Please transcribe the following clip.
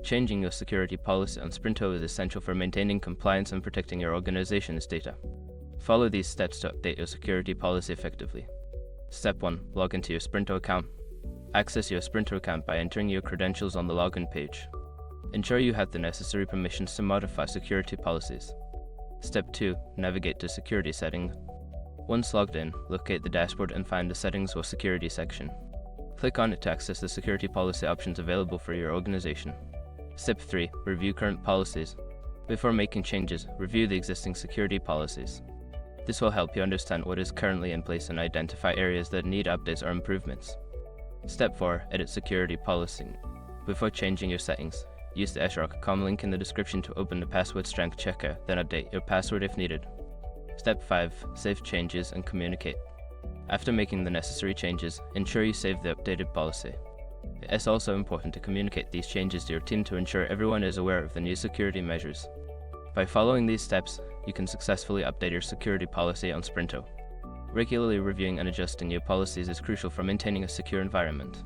Changing your security policy on Sprinto is essential for maintaining compliance and protecting your organization's data. Follow these steps to update your security policy effectively. Step 1. Log into your Sprinto account. Access your Sprinto account by entering your credentials on the login page. Ensure you have the necessary permissions to modify security policies. Step 2. Navigate to Security Settings. Once logged in, locate the dashboard and find the Settings or Security section. Click on it to access the security policy options available for your organization. Step 3. Review current policies. Before making changes, review the existing security policies. This will help you understand what is currently in place and identify areas that need updates or improvements. Step 4. Edit security policy. Before changing your settings, use the sroc.com link in the description to open the password strength checker, then update your password if needed. Step 5. Save changes and communicate. After making the necessary changes, ensure you save the updated policy. It's also important to communicate these changes to your team to ensure everyone is aware of the new security measures. By following these steps, you can successfully update your security policy on Sprinto. Regularly reviewing and adjusting your policies is crucial for maintaining a secure environment.